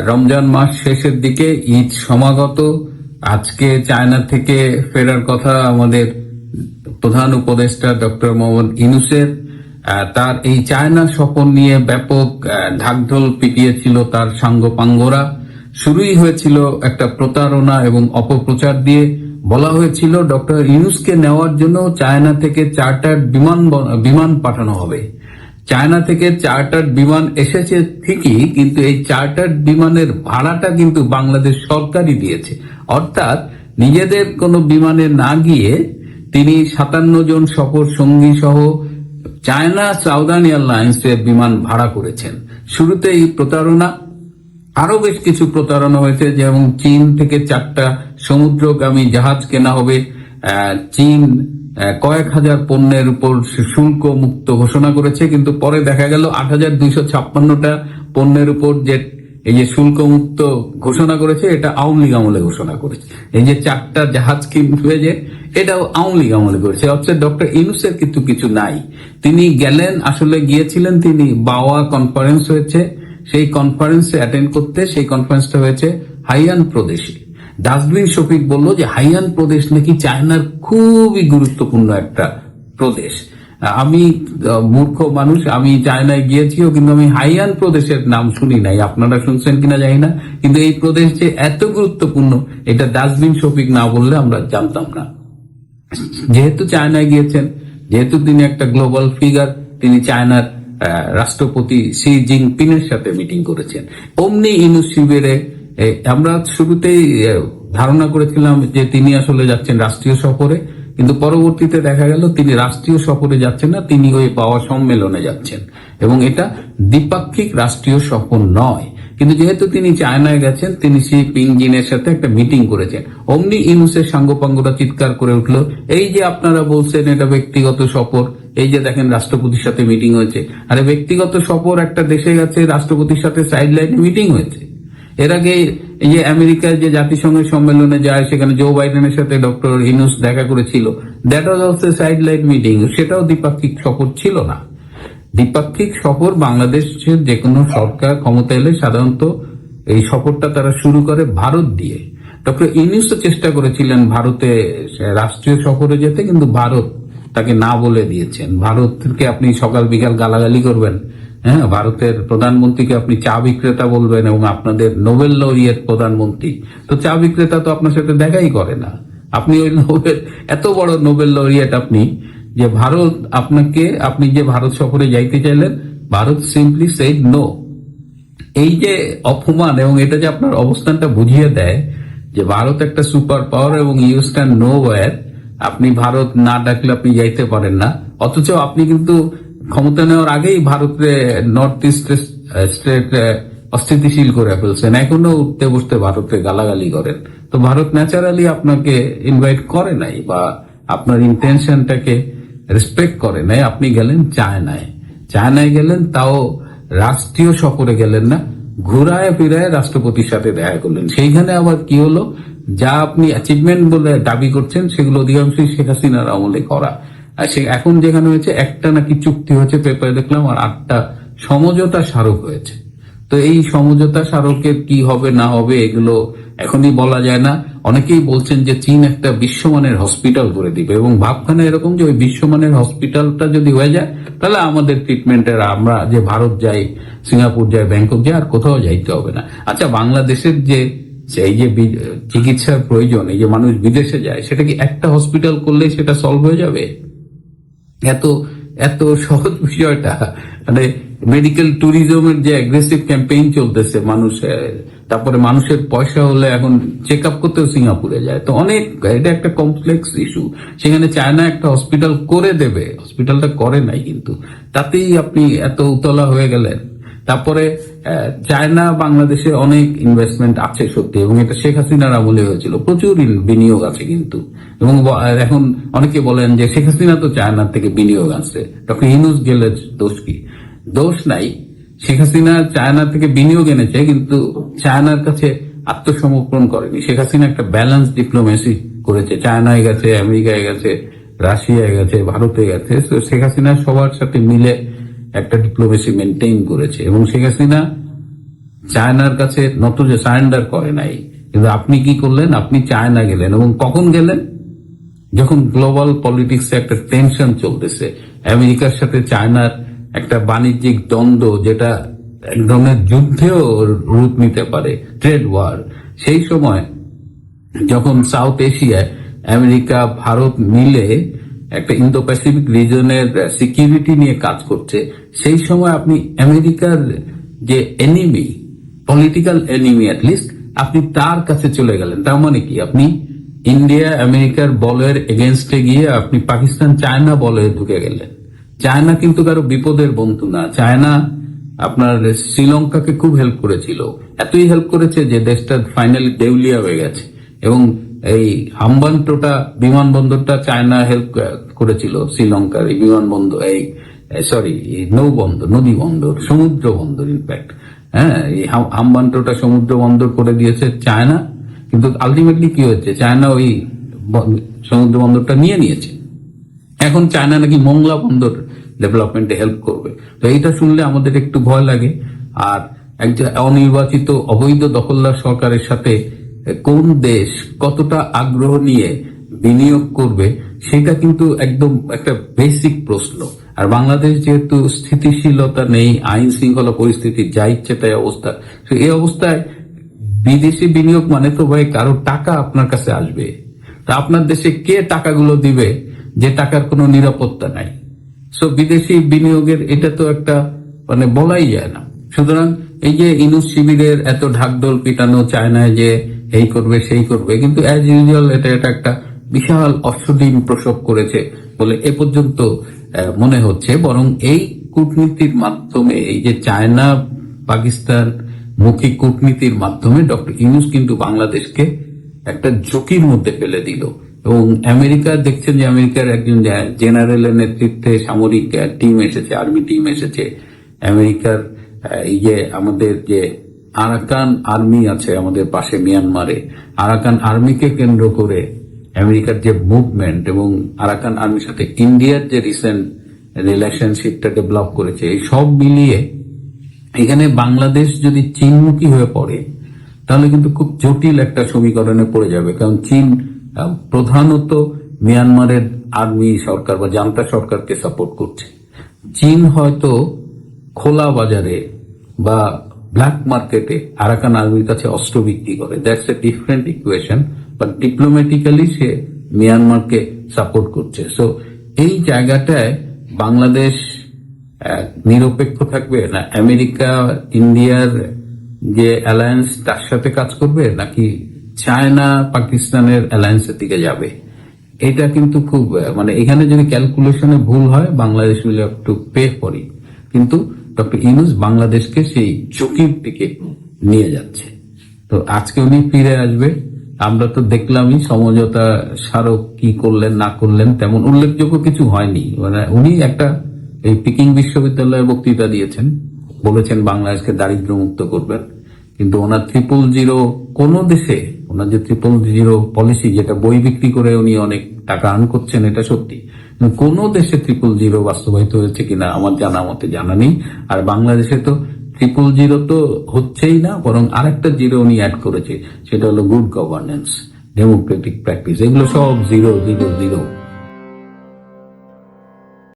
রমজান মাস শেষের দিকে ঈদ সমাগত। আজকে চায়না থেকে ফেরার কথা আমাদের প্রধান উপদেষ্টা ডক্টর মোহাম্মদ ইউনূসের। তার এই চায়না সফর নিয়ে ব্যাপক ঢাকঢোল পিটিয়েছিল তার সাঙ্গপাঙ্গরা। শুরুই হয়েছিল একটা প্রতারণা এবং অপপ্রচার দিয়ে। বলা হয়েছিল ডক্টর ইউনূসকে নেওয়ার জন্য চায়না থেকে চার্টার্ড বিমান পাঠানো হবে। চায়না থেকে চার্টার্ড বিমান এসেছে ঠিকই, কিন্তু এই চার্টার্ড বিমানের ভাড়াটা কিন্তু বাংলাদেশ সরকারই দিয়েছে। অর্থাৎ নিজেদের কোনো বিমানে না গিয়ে তিনি 57 জন সফর সঙ্গী সহ চায়না সাউদার্ন এয়ারলাইন্সের বিমান ভাড়া করেছেন। শুরুতে এই প্রতারণা, আরো বেশ কিছু প্রতারণা হয়েছে, যেমন চীন থেকে 4টা সমুদ্রগামী জাহাজ কেনা হবে। চীন কয়েক হাজার পণ্যের উপর শুল্ক মুক্ত ঘোষণা করেছে, কিন্তু পরে দেখা গেল 8,256টা পণ্যের উপর যে এই যে শুল্ক মুক্ত ঘোষণা করেছে, এটা আওয়ামী লীগ আমলে ঘোষণা করেছে। এই যে 4টা জাহাজ কিনবে, যে এটাও আওয়ামী লীগ আমলে করেছে। অর্থাৎ ডক্টর ইউনূসের কিন্তু কিছু নাই। তিনি গেলেন, আসলে গিয়েছিলেন তিনি বাওয়া কনফারেন্স হয়েছে, সেই কনফারেন্সে অ্যাটেন্ড করতে। সেই কনফারেন্সটা হয়েছে হাইয়ান প্রদেশে। ডাস্টবিন শফিক বলল যে হাইয়ান প্রদেশ নাকি চায়নার খুবই গুরুত্বপূর্ণ একটা প্রদেশ। আমি মূর্খ মানুষ, আমি চায়নায় গিয়েছিও, কিন্তু আমি হাইয়ান প্রদেশের নাম শুনি নাই। আপনারা শুনছেন কিনা জানি না, কিন্তু এই প্রদেশ যে এত গুরুত্বপূর্ণ এটা ডাস্টবিন শফিক না বললে আমরা জানতাম না। যেহেতু চায়নায় গিয়েছেন, যেহেতু তিনি একটা গ্লোবাল ফিগার, তিনি চায়নার রাষ্ট্রপতি শি জিনপিংয়ের সাথে মিটিং করেছেন। অমনি ইউনূস শিবিরে আমরা শুরুতেই ধারণা করেছিলাম যে তিনি আসলে যাচ্ছেন রাষ্ট্রীয় সফরে, কিন্তু পরবর্তীতে দেখা গেল তিনি রাষ্ট্রীয় সফরে যাচ্ছেন না, তিনি ওই বাওয়া সম্মেলনে যাচ্ছেন, এবং এটা দ্বিপাক্ষিক রাষ্ট্রীয় সফর নয়। কিন্তু যেহেতু তিনি চায়নায় গেছেন, তিনি শি পিংজিনের সাথে একটা মিটিং করেছেন। অমনি ইউনূসের সাঙ্গপাঙ্গরা চিৎকার করে উঠল, এই যে আপনারা বলছেন এটা ব্যক্তিগত সফর, এই যে দেখেন রাষ্ট্রপতির সাথে মিটিং হয়েছে। আরে ব্যক্তিগত সফর একটা দেশে গেছে, রাষ্ট্রপতির সাথে সাইড লাইনে মিটিং হয়েছে। এর আগে এই যে আমেরিকার যে জাতিসংঘের সম্মেলনে যায়, সেখানে জো বাইডেনের সাথে ডক্টর ইউনূস দেখা করেছিল, that was also side line meeting, সেটাও দ্বিপাক্ষিক সফর ছিল না। দ্বিপাক্ষিক সফর বাংলাদেশের যে কোনো সরকার ক্ষমতা এলে সাধারণত এই সফরটা তারা শুরু করে ভারত দিয়ে। ডক্টর ইউনূসও চেষ্টা করেছিলেন ভারতে রাষ্ট্রীয় সফরে যেতে, কিন্তু ভারত তাকে না বলে দিয়েছেন। ভারতকে আপনি সকাল বিকাল গালাগালি করবেন, হ্যাঁ, ভারতের প্রধানমন্ত্রীকে আপনি চা বিক্রেতা বলবেন, এবং আপনাদের নোবেল লরিয়েট প্রধানমন্ত্রী তো চা বিক্রেতা তো আপনার সাথে দেখাই করে না। আপনি ওই নোবেল, এত বড় নোবেল লরিয়েট আপনি, যে ভারত আপনাকে, আপনি যে ভারত সফরে যাইতে চাইলেন, ভারত সিম্পলি সেড নো। এই যে অপমান, এবং এটা যে আপনার অবস্থানটা বুঝিয়ে দেয় যে ভারত একটা সুপার পাওয়ার এবং ইউ স্ট্যান্ড নো ওয়্যার। আপনি ভারত না ডাকলে আপনি যাইতে পারেন না, অথচ আপনি কিন্তু ক্ষমতা নেওয়ার আগেই ভারতে নর্থ ইস্ট স্টেট অস্থিতিশীল করে ফেলছেন, এখনো উঠতে বসতে ভারতে গালাগালি করেন। তো ভারত ন্যাচারালি আপনাকে ইনভাইট করে নাই, বা আপনার ইন্টেনশনটাকে রেসপেক্ট করে নাই। আপনি গেলেন চায়নায়, চায়নায় গেলেন, তাও রাষ্ট্রীয় সফরে গেলেন না, ঘুরায় ফিরায় রাষ্ট্রপতির সাথে দেখা করলেন। সেইখানে আবার কি হলো, যা আপনি অ্যাচিভমেন্ট বলে দাবি করছেন, সেগুলো অধিকাংশই শেখ হাসিনার আমলে করা। আর এখন যেখানে হয়েছে, একটা নাকি চুক্তি হয়েছে পেপারে দেখলাম, আর 8টা সমঝোতা স্মারক হয়েছে। তো এই সমঝোতা স্মারকের কি হবে না হবে এগুলো এখনই বলা যায় না। অনেকেই বলছেন যে চীন একটা বিশ্বমানের হসপিটাল করে দিবে, এবং ভাবখানা এরকম যে ওই বিশ্বমানের হসপিটালটা যদি হয়ে যায়, তাহলে আমাদের ট্রিটমেন্টের, আমরা যে ভারত যাই, সিঙ্গাপুর যাই, ব্যাংকক যাই, আর কোথাও যাইতে হবে না। আচ্ছা, বাংলাদেশের যে এই যে চিকিৎসার প্রয়োজন, এই যে মানুষ বিদেশে যায়, সেটা কি একটা হসপিটাল করলেই সেটা সলভ হয়ে যাবে? এত এত সহজ বিষয়টা, মানে মেডিকেল ট্যুরিজমের যে অ্যাগ্রেসিভ ক্যাম্পেইন চলতেছে মানুষের, তারপরে মানুষের পয়সা হলে এখন চেক আপ করতেও সিঙ্গাপুরে যায়। তো অনেক, এটা একটা কমপ্লেক্স ইস্যু। সেখানে চায়না একটা হসপিটাল করে দেবে, হসপিটালটা করে নাই, কিন্তু তাতেই আপনি এত উতলা হয়ে গেলেন। তারপরে চায়না বাংলাদেশে অনেক ইনভেস্টমেন্ট আছে সত্যি, এবং এটা শেখ হাসিনার আমলে হয়েছিল, প্রচুর বিনিয়োগ আছে কিন্তু। এবং এখন অনেকে বলেন যে শেখ হাসিনা তো চায়নার থেকে বিনিয়োগ আছে, ডক্টর ইউনূস গেলে দোষ কি? দোষ নাই, শেখ হাসিনা চায়না থেকে বিনিয়োগ এনেছে, কিন্তু চায়নার কাছে আত্মসমর্পণ করেনি। শেখ হাসিনা একটা ব্যালেন্স ডিপ্লোমেসি করেছে, চায়নায় গেছে, আমেরিকায় গেছে, রাশিয়ায় গেছে, ভারতে গেছে। তো শেখ হাসিনা সবার সাথে মিলে একটা ডিপ্লোমেসি মেনটেইন করেছে, এবং শেখ হাসিনা চায়নার কাছে সারেন্ডার করে নাই। কিন্তু আপনি কি করলেন? আপনি চায়না গেলেন, এবং কখন গেলেন? যখন গ্লোবাল পলিটিক্সে একটা টেনশন চলতেছে, আমেরিকার সাথে চায়নার একটা বাণিজ্যিক দ্বন্দ্ব, যেটা এক ধরনের যুদ্ধেও রূপ নিতে পারে, ট্রেড ওয়ার। সেই সময় যখন সাউথ এশিয়ায় আমেরিকা ভারত মিলে একটা ইন্দো প্যাসিফিক রিজনের সিকিউরিটি নিয়ে কাজ করছে, সেই সময় আপনি আমেরিকার যে এনিমি, পলিটিক্যাল এনিমি অ্যাটলিস্ট, আপনি তার কাছে চলে গেলেন। তার মানে কি? আপনি ইন্ডিয়া আমেরিকার বলয়ের এগেনস্টে গিয়ে আপনি পাকিস্তান চায়না বলয়ে ঢুকে গেলেন। চায়না কিন্তু কারো বিপদের বন্ধু না। চায়না আপনার শ্রীলঙ্কাকে খুব হেল্প করেছিল, এতই হেল্প করেছে যে দেশটা ফাইনালি দেউলিয়া হয়ে গেছে। এবং এই হাম্বানটোটা বিমানবন্দরটা চায়না হেল্প করেছিল শ্রীলঙ্কার এই বিমানবন্দর, এই নদী বন্দর, সমুদ্র বন্দর ইনফ্যাক্ট। হ্যাঁ, এই হাম্বানটোটা সমুদ্র বন্দর করে দিয়েছে চায়না, কিন্তু আলটিমেটলি কি হয়েছে? চায়না ওই সমুদ্র বন্দরটা নিয়ে নিয়েছে। এখন চায়না নাকি মোংলা বন্দর ডেভেলপমেন্টে হেল্প করবে। তো এইটা শুনলে আমাদের একটু ভয় লাগে। আর একজন অনির্বাচিত অবৈধ দখলদার সরকারের সাথে কোন দেশ কতটা আগ্রহ নিয়ে বিনিয়োগ করবে, সেটা কিন্তু একদম একটা বেসিক প্রশ্ন। আর বাংলাদেশ যেহেতু স্থিতিশীলতা নেই, আইন শৃঙ্খলা পরিস্থিতি যা ইচ্ছে তাই অবস্থা, তো এই অবস্থায় বিদেশি বিনিয়োগ মানে তো ভাই কারো টাকা আপনার কাছে আসবে। তা আপনার দেশে কে টাকাগুলো দিবে যে টাকার কোনো নিরাপত্তা নাই? সো বিদেশি বিনিয়োগের এটা তো একটা মানে বলাই যায় না। সুতরাং এই যে ইনুস শিবিরের এত ঢাকঢোল পিটানো, চায়নায় যে এই করবে সেই করবে, কিন্তু অ্যাজ ইউজুয়াল এটা একটা বিশাল অশ্বডিম প্রসব করেছে বলে এ পর্যন্ত মনে হচ্ছে। বরং এই কূটনীতির মাধ্যমে, এই যে চায়না পাকিস্তান মুখী কূটনীতির মাধ্যমে ডক্টর ইউনুস কিন্তু বাংলাদেশকে একটা ঝুঁকির মধ্যে ফেলে দিল। এবং আমেরিকা দেখছেন যে আমেরিকার একজন জেনারেলের নেতৃত্বে সামরিক টিম এসেছে, আর্মি টিম এসেছে। আমেরিকার এই যে আমাদের যে আরাকান আর্মি আছে আমাদের পাশে মিয়ানমারে, আরাকান আর্মিকে কেন্দ্র করে আমেরিকার যে মুভমেন্ট, এবং আরাকান আর্মির সাথে ইন্ডিয়ার যে রিসেন্ট রিলেশনশিপটা ডেভেলপ করেছে, এই সব মিলিয়ে এখানে বাংলাদেশ যদি চীনমুখী হয়ে পড়ে, তাহলে কিন্তু খুব জটিল একটা সমীকরণে পড়ে যাবে। কারণ চীন প্রধানত মিয়ানমারের আর্মি সরকার বা জান্তা সরকারকে সাপোর্ট করছে। চীন হয়তো খোলা বাজারে বা ব্ল্যাক মার্কেটে আরাকান আর্মির কাছে অস্ত্র বিক্রি করে, that's a different equation, but diplomatically সে মিয়ানমারকে সাপোর্ট করছে। সো এই জায়গাটায় বাংলাদেশ নিরপেক্ষ থাকবে না আমেরিকা ইন্ডিয়ার যে অ্যালায়েন্স তার সাথে কাজ করবে, নাকি চায়না পাকিস্তানের অ্যালায়েন্সের দিকে যাবে? এটা কিন্তু খুব মানে এখানে যদি ক্যালকুলেশনে ভুল হয়, Bangladesh will have to pay for it. কিন্তু ডক্টর ইউনুস বাংলাদেশকে সেই ঝুঁকির দিকে নিয়ে যাচ্ছে। তো আজকে উনি ফিরে আসবে, আমরা তো দেখলামই সমঝোতা স্মারক কি করলেন না করলেন, তেমন উল্লেখযোগ্য কিছু হয়নি। মানে উনি একটা এই পিকিং বিশ্ববিদ্যালয়ে বক্তৃতা দিয়েছেন, বলেছেন বাংলাদেশকে দারিদ্র মুক্ত করবেন। কিন্তু ওনার 000 কোন দেশে, ওনার যে 000 পলিসি, যেটা বই বিক্রি করে উনি অনেক টাকা আর্ন করছেন, এটা সত্যি, কোন দেশে 000 বাস্তবায়িত হয়েছে কিনা আমার জানা মতে জানা নেই। আর বাংলাদেশে তো 000 তো হচ্ছেই না, বরং আরেকটা জিরো উনি অ্যাড করেছে, সেটা হলো গুড গভর্নেন্স, ডেমোক্রেটিক প্র্যাকটিস। এগুলো সব 0, 0, 0।